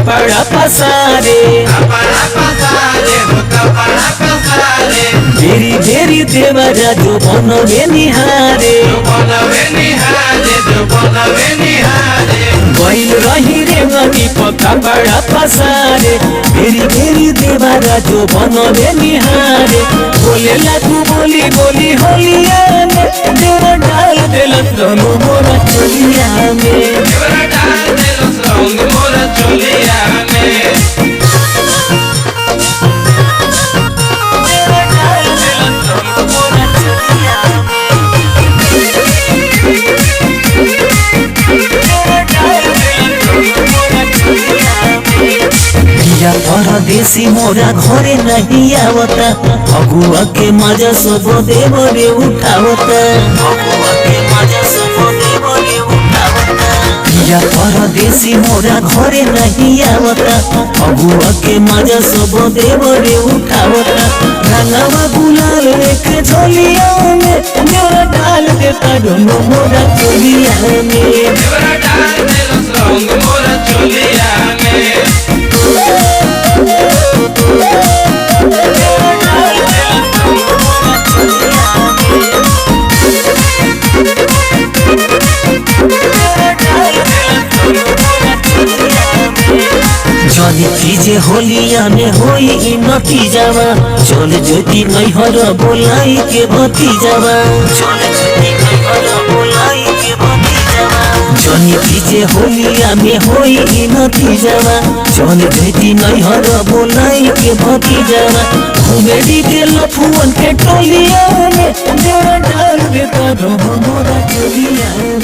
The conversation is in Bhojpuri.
कपड़ा पसारे बेरी बेरी देवरा जो बनवे निहारे गइल रही रे गनी कपड़ा पसारे बेरी बेरी देवरा जो बनवे निहारे बोले तू बोली बोली होलिया में देवरा डाल देलस रंग मोरा चोलिया में परदेसी मोरा घरे नहीं आवता अगुआ के मजा सब देवरे उठावता या परदेसी मोरा घरे नहीं आवता अगुआ के मजा सब देवरे उठावता रंगवा गुलाल लेके झोलिया में देवरा डाल देता डोंगो मोरा चोलिया में जनी कीजे होलिया में होई नती जावा चल ज्योति नैहर बोलाई के भती जावा जनी कीजे होलिया में होई नती जावा चल ज्योति नैहर बोलाई के भती जावा घुमेडी के लफुअन के टोलिया में देवरा डाल देता मोरा चोलिया।